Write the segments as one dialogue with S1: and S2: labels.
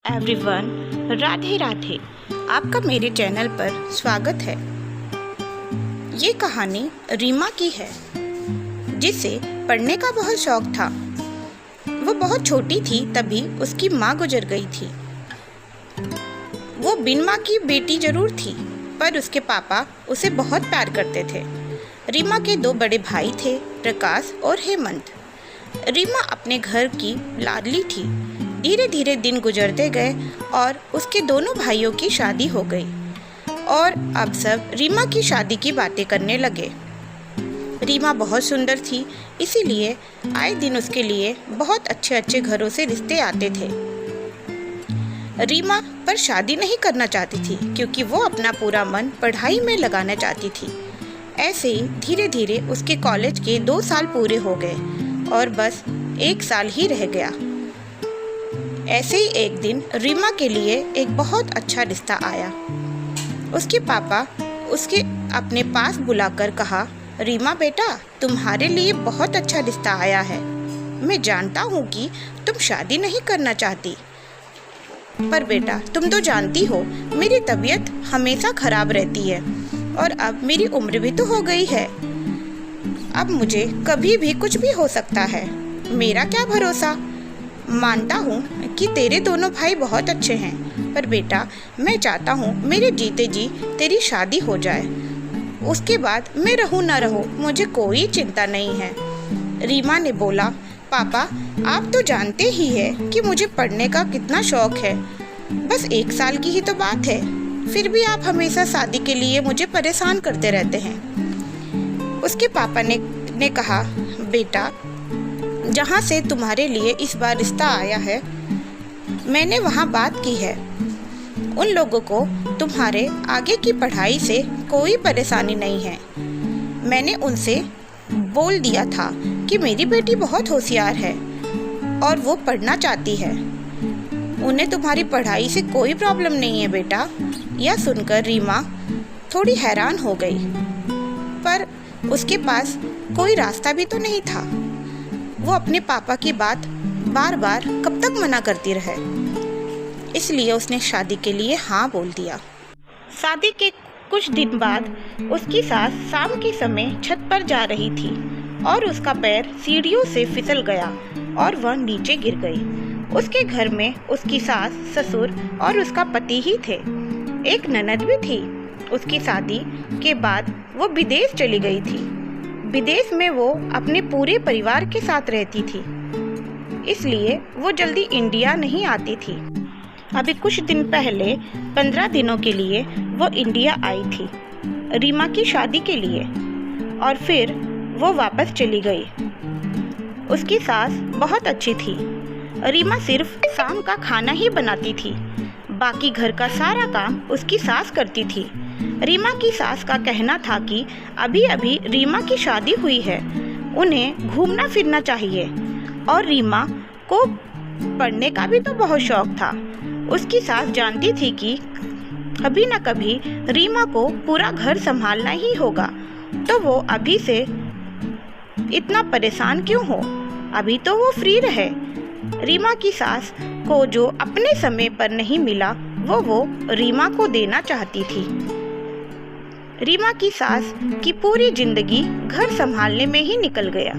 S1: Everyone, Radhe Radhe. आपका मेरे channel पर स्वागत है। ये कहानी रीमा की है, जिसे पढ़ने का बहुत शौक था। वो बहुत छोटी थी तभी उसकी माँ गुजर गई थी। वो बिन माँ की बेटी जरूर थी, पर उसके पापा उसे बहुत प्यार करते थे। रीमा के दो बड़े भाई थे, प्रकाश और हेमंत। रीमा अपने घर की लाडली थी। धीरे धीरे दिन गुजरते गए और उसके दोनों भाइयों की शादी हो गई और अब सब रीमा की शादी की बातें करने लगे। रीमा बहुत सुंदर थी, इसीलिए आए दिन उसके लिए बहुत अच्छे अच्छे घरों से रिश्ते आते थे। रीमा पर शादी नहीं करना चाहती थी क्योंकि वो अपना पूरा मन पढ़ाई में लगाना चाहती थी। ऐसे ही धीरे धीरे उसके कॉलेज के 2 साल पूरे हो गए और बस 1 साल ही रह गया। ऐसे ही एक दिन रीमा के लिए एक बहुत अच्छा रिश्ता आया। उसके पापा उसके अपने पास बुलाकर कहा, रीमा बेटा, तुम्हारे लिए बहुत अच्छा रिश्ता आया है। मैं जानता हूँ कि तुम शादी नहीं करना चाहती, पर बेटा तुम तो जानती हो मेरी तबीयत हमेशा खराब रहती है और अब मेरी उम्र भी तो हो गई है। अब मुझे कभी भी कुछ भी हो सकता है। मेरा क्या भरोसा। मानता हूँ कि तेरे दोनों भाई बहुत अच्छे हैं, पर बेटा मैं चाहता हूँ मेरे जीते जी तेरी शादी हो जाए। उसके बाद मैं रहूँ ना रहूँ, मुझे कोई चिंता नहीं है। रीमा ने बोला, पापा आप तो जानते ही हैं कि मुझे पढ़ने का कितना शौक है। बस 1 साल की ही तो बात है, फिर भी आप हमेशा शादी के लिए मुझे परेशान करते रहते हैं। उसके पापा ने कहा, बेटा जहाँ से तुम्हारे लिए इस बार रिश्ता आया है, मैंने वहाँ बात की है। उन लोगों को तुम्हारे आगे की पढ़ाई से कोई परेशानी नहीं है। मैंने उनसे बोल दिया था कि मेरी बेटी बहुत होशियार है और वो पढ़ना चाहती है। उन्हें तुम्हारी पढ़ाई से कोई प्रॉब्लम नहीं है बेटा। यह सुनकर रीमा थोड़ी हैरान हो गई, पर उसके पास कोई रास्ता भी तो नहीं था। वो अपने पापा की बात बार बार कब तक मना करती रहे, इसलिए उसने शादी के लिए हाँ बोल दिया। शादी के कुछ दिन बाद उसकी सास शाम के समय छत पर जा रही थी और उसका पैर सीढ़ियों से फिसल गया और वह नीचे गिर गई। उसके घर में उसकी सास, ससुर और उसका पति ही थे। एक ननद भी थी। उसकी शादी के बाद वो विदेश चली गई थी। विदेश में वो अपने पूरे परिवार के साथ रहती थी, इसलिए वो जल्दी इंडिया नहीं आती थी। अभी कुछ दिन पहले 15 दिनों के लिए वो इंडिया आई थी रीमा की शादी के लिए और फिर वो वापस चली गई। उसकी सास बहुत अच्छी थी। रीमा सिर्फ शाम का खाना ही बनाती थी, बाकी घर का सारा काम उसकी सास करती थी। रीमा की सास का कहना था कि अभी अभी रीमा की शादी हुई है, उन्हें घूमना फिरना चाहिए और रीमा को पढ़ने का भी तो बहुत शौक था। उसकी सास जानती थी कि कभी न कभी रीमा को पूरा घर संभालना ही होगा, तो वो अभी से इतना परेशान क्यों हो। अभी तो वो फ्री रहे। रीमा की सास को जो अपने समय पर नहीं मिला वो रीमा को देना चाहती थी। रीमा की सास की पूरी जिंदगी घर संभालने में ही निकल गया,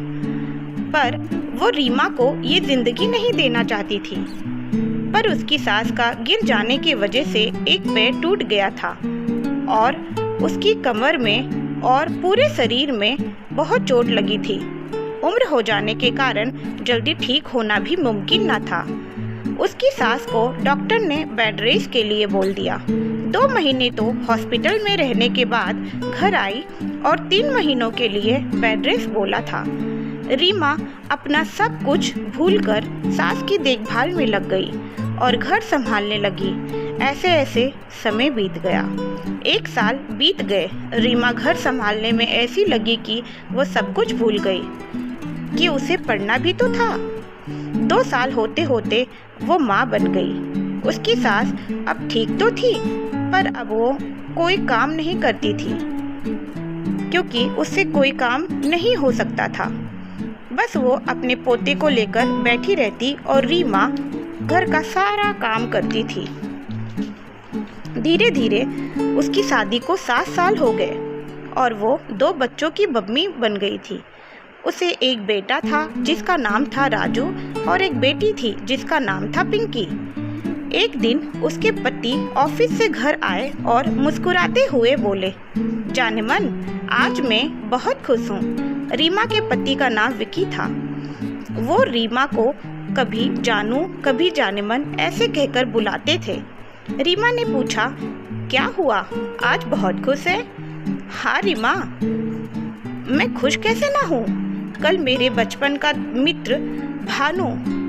S1: पर वो रीमा को ये जिंदगी नहीं देना चाहती थी। पर उसकी सास का गिर जाने की वजह से एक पैर टूट गया था और उसकी कमर में और पूरे शरीर में बहुत चोट लगी थी। उम्र हो जाने के कारण जल्दी ठीक होना भी मुमकिन न था। उसकी सास को डॉक्टर ने बेड रेस्ट के लिए बोल दिया। 2 महीने तो हॉस्पिटल में रहने के बाद घर आई और 3 महीनों के लिए बेड रेस्ट बोला था। रीमा अपना सब कुछ भूलकर सास की देखभाल में लग गई और घर संभालने लगी। ऐसे ऐसे समय बीत गया। 1 साल बीत गए। रीमा घर संभालने में ऐसी लगी कि वो सब कुछ भूल गई कि उसे पढ़ना भी तो था। 2 साल होते होते वो माँ बन गई। उसकी सास अब ठीक तो थी, पर अब वो कोई काम नहीं करती थी क्योंकि उससे कोई काम नहीं हो सकता था। बस वो अपने पोते को लेकर बैठी रहती और रीमा घर का सारा काम करती थी। धीरे धीरे उसकी शादी को 7 साल हो गए और वो 2 बच्चों की मम्मी बन गई थी। उसे एक बेटा था जिसका नाम था राजू और एक बेटी थी जिसका नाम था पिंकी। एक दिन उसके पति ऑफिस से घर आए और मुस्कुराते हुए बोले, जानेमन, आज मैं बहुत खुश हूँ। रीमा के पति का नाम विकी था। वो रीमा को कभी जानू कभी जानेमन ऐसे कहकर बुलाते थे। रीमा ने पूछा, क्या हुआ, आज बहुत खुश है? हाँ रीमा, मैं खुश कैसे ना हूँ। कल मेरे बचपन का मित्र भानु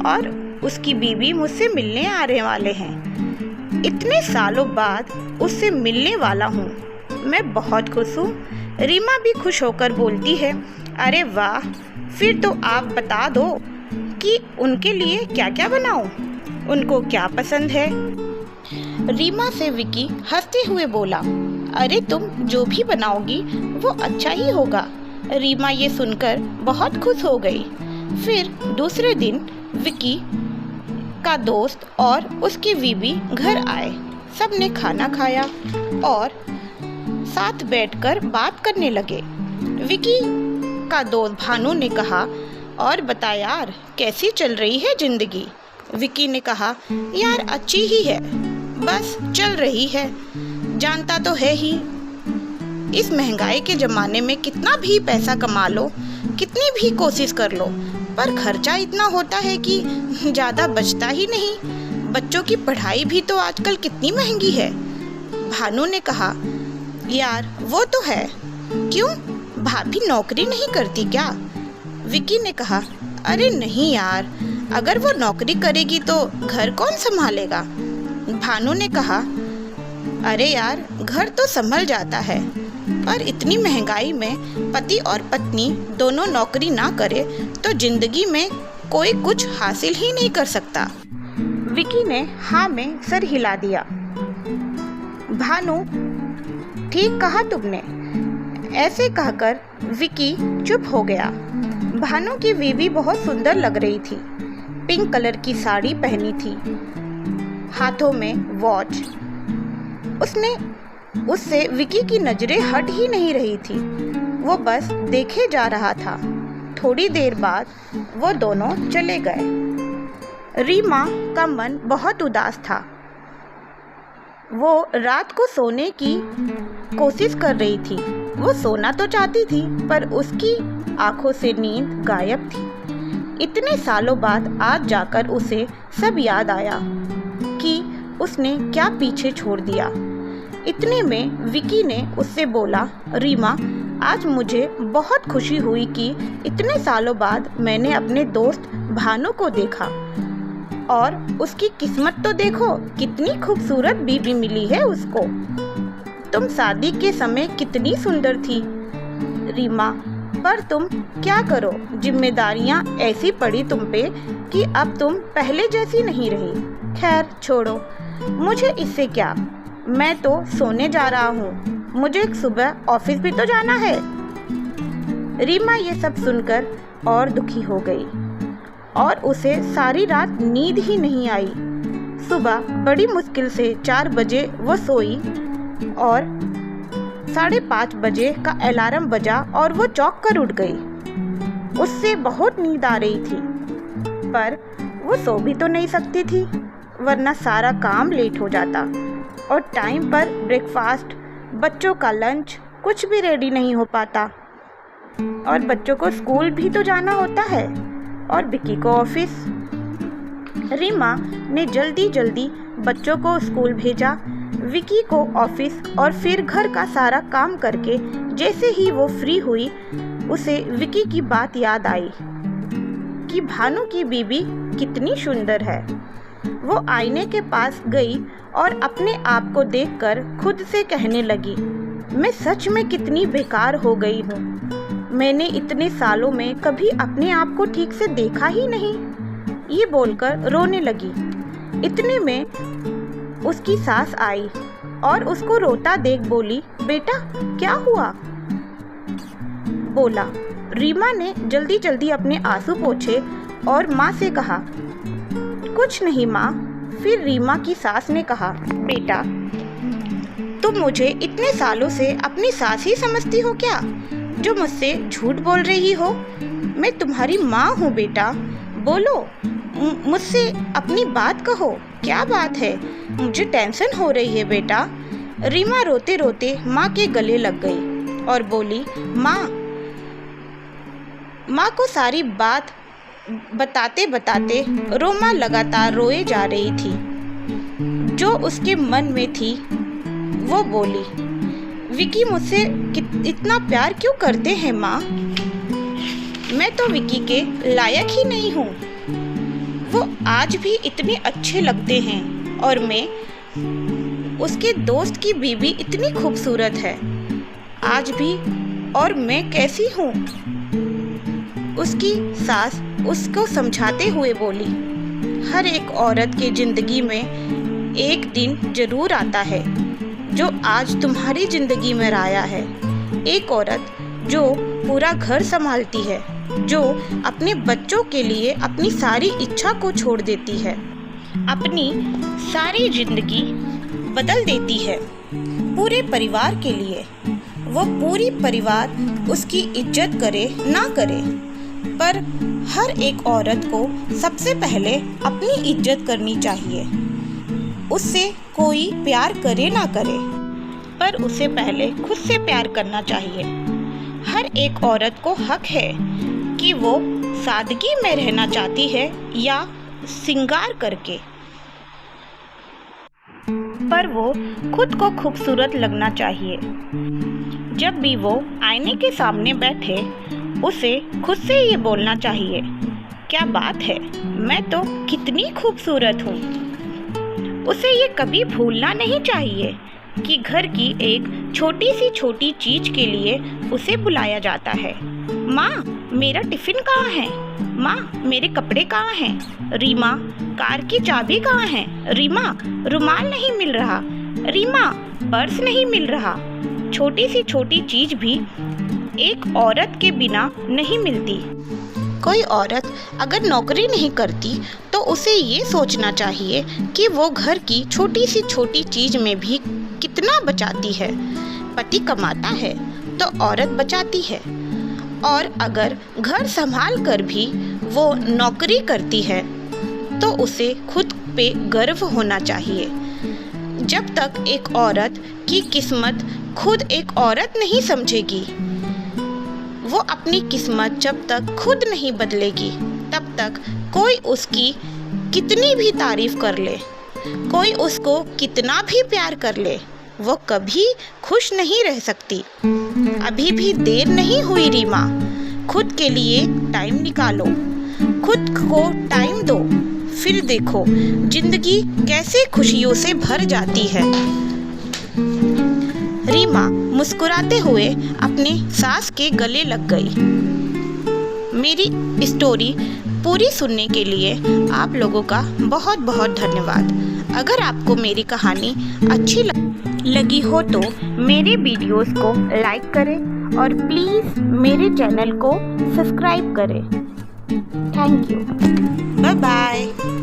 S1: और उसकी बीवी मुझसे मिलने आने वाले हैं। इतने सालों बाद उससे मिलने वाला हूँ। मैं बहुत खुश हूँ। रीमा भी खुश होकर बोलती है, अरे वाह, फिर तो आप बता दो कि उनके लिए क्या क्या बनाऊँ, उनको क्या पसंद है। रीमा से विकी हंसते हुए बोला, अरे तुम जो भी बनाओगी वो अच्छा ही होगा। रीमा ये सुनकर बहुत खुश हो गई। फिर दूसरे दिन विकी का दोस्त और उसकी बीवी घर आए। सबने खाना खाया और साथ बैठकर बात करने लगे। विकी का दोस्त भानु ने कहा, और बता यार, कैसी चल रही है जिंदगी? विकी ने कहा, यार अच्छी ही है, बस चल रही है। जानता तो है ही, इस महंगाई के ज़माने में कितना भी पैसा कमा लो, कितनी भी कोशिश कर लो, पर खर्चा इतना होता है कि ज़्यादा बचता ही नहीं। बच्चों की पढ़ाई भी तो आजकल कितनी महंगी है। भानु ने कहा, यार वो तो है, क्यों भाभी नौकरी नहीं करती क्या? विकी ने कहा, अरे नहीं यार, अगर वो नौकरी करेगी तो घर कौन संभालेगा? भानु ने कहा, अरे यार, घर तो संभल जाता है, पर इतनी महंगाई में पति और पत्नी दोनों नौकरी ना करे तो जिंदगी में कोई कुछ हासिल ही नहीं कर सकता। विकी ने हाँ में सर हिला दिया। भानु, ठीक कहा तुमने। ऐसे कहकर विकी चुप हो गया। भानु की बीवी बहुत सुंदर लग रही थी। पिंक कलर की साड़ी पहनी थी, हाथों में वॉच। उससे विकी की नजरें हट ही नहीं रही थी। वो बस देखे जा रहा था। थोड़ी देर बाद वो दोनों चले गए। रीमा का मन बहुत उदास था। वो रात को सोने की कोशिश कर रही थी। वो सोना तो चाहती थी, पर उसकी आंखों से नींद गायब थी। इतने सालों बाद आज जाकर उसे सब याद आया कि उसने क्या पीछे छोड़ दिया। इतने में विकी ने उससे बोला, रीमा, आज मुझे बहुत खुशी हुई कि इतने सालों बाद मैंने अपने दोस्त भानु को देखा। और उसकी किस्मत तो देखो, कितनी खूबसूरत बीवी मिली है उसको। तुम शादी के समय कितनी सुंदर थी रीमा, पर तुम क्या करो, जिम्मेदारियां ऐसी पड़ी तुम पे कि अब तुम पहले जैसी नहीं रही। खैर छोड़ो, मुझे इससे क्या, मैं तो सोने जा रहा हूँ, मुझे सुबह ऑफिस भी तो जाना है। रीमा ये सब सुनकर और दुखी हो गई और उसे सारी रात नींद ही नहीं आई। सुबह बड़ी मुश्किल से 4 बजे वो सोई और 5:30 बजे का अलार्म बजा और वो चौंक कर उठ गई। उससे बहुत नींद आ रही थी, पर वो सो भी तो नहीं सकती थी, वरना सारा काम लेट हो जाता और टाइम पर ब्रेकफास्ट, बच्चों का लंच कुछ भी रेडी नहीं हो पाता। और बच्चों को स्कूल भी तो जाना होता है और विकी को ऑफिस। रीमा ने जल्दी जल्दी बच्चों को स्कूल भेजा, विकी को ऑफिस, और फिर घर का सारा काम करके जैसे ही वो फ्री हुई, उसे विकी की बात याद आई कि भानु की बीवी कितनी सुंदर है। वो आईने के पास गई और अपने आप को देखकर खुद से कहने लगी, मैं सच में कितनी बेकार हो गई हूँ। मैंने इतने सालों में कभी अपने आप को ठीक से देखा ही नहीं। ये बोलकर रोने लगी। इतने में उसकी सास आई और उसको रोता देख बोली, बेटा क्या हुआ? बोला। रीमा ने जल्दी जल्दी अपने आंसू पोंछे और माँ से कहा, कुछ नहीं माँ। फिर रीमा की सास ने कहा, बेटा तुम मुझे इतने सालों से अपनी सास ही समझती हो क्या, जो मुझसे झूठ बोल रही हो? मैं तुम्हारी माँ हूँ बेटा, बोलो, मुझसे अपनी बात कहो। क्या बात है? मुझे टेंशन हो रही है बेटा। रीमा रोते रोते माँ के गले लग गई और बोली, माँ को सारी बात बताते बताते रोमा लगातार रोए जा रही थी। जो उसके मन में थी वो बोली, विकी मुझसे इतना प्यार क्यों करते हैं माँ? मैं तो विकी के लायक ही नहीं हूँ। वो आज भी इतने अच्छे लगते हैं और उसके दोस्त की बीवी इतनी खूबसूरत है आज भी, और मैं कैसी हूँ? उसकी सास उसको समझाते हुए बोली, हर एक औरत के जिंदगी में एक दिन जरूर आता है जो आज तुम्हारी जिंदगी में आया है। एक औरत जो पूरा घर संभालती है, जो अपने बच्चों के लिए अपनी सारी इच्छा को छोड़ देती है, अपनी सारी जिंदगी बदल देती है पूरे परिवार के लिए। वो पूरी परिवार उसकी इज्जत करे ना करे, पर हर एक औरत को सबसे पहले अपनी इज्जत करनी चाहिए। उससे कोई प्यार करे ना करे, पर उसे पहले खुद से प्यार करना चाहिए। हर एक औरत को हक है कि वो सादगी में रहना चाहती है या श्रृंगार करके, पर वो खुद को खूबसूरत लगना चाहिए। जब भी वो आईने के सामने बैठे, उसे खुद से ये बोलना चाहिए, क्या बात है, मैं तो कितनी खूबसूरत हूँ। उसे ये कभी भूलना नहीं चाहिए कि घर की एक छोटी सी छोटी चीज के लिए उसे बुलाया जाता है। माँ, मेरा टिफिन कहाँ है? माँ, मेरे कपड़े कहाँ हैं? रीमा, कार की चाबी कहाँ है? रीमा, रुमाल नहीं मिल रहा। रीमा, पर्स नहीं मिल रहा। छोटी सी छोटी चीज भी एक औरत के बिना नहीं मिलती। कोई औरत अगर नौकरी नहीं करती तो उसे ये सोचना चाहिए कि वो घर की छोटी सी छोटी चीज में भी कितना बचाती है। पति कमाता है तो औरत बचाती है, और अगर घर संभाल कर भी वो नौकरी करती है तो उसे खुद पे गर्व होना चाहिए। जब तक एक औरत की किस्मत खुद एक औरत नहीं समझेगी, वो अपनी किस्मत जब तक खुद नहीं बदलेगी, तब तक कोई उसकी कितनी भी तारीफ कर ले, कोई उसको कितना भी प्यार कर ले, वो कभी खुश नहीं रह सकती। अभी भी देर नहीं हुई रीमा, खुद के लिए टाइम निकालो, खुद को टाइम दो, फिर देखो जिंदगी कैसे खुशियों से भर जाती है। रीमा मुस्कुराते हुए अपनी सास के गले लग गई। मेरी स्टोरी पूरी सुनने के लिए आप लोगों का बहुत बहुत धन्यवाद। अगर आपको मेरी कहानी अच्छी लगी हो तो मेरे वीडियोस को लाइक करें और प्लीज़ मेरे चैनल को सब्सक्राइब करें। Thank you. Bye bye.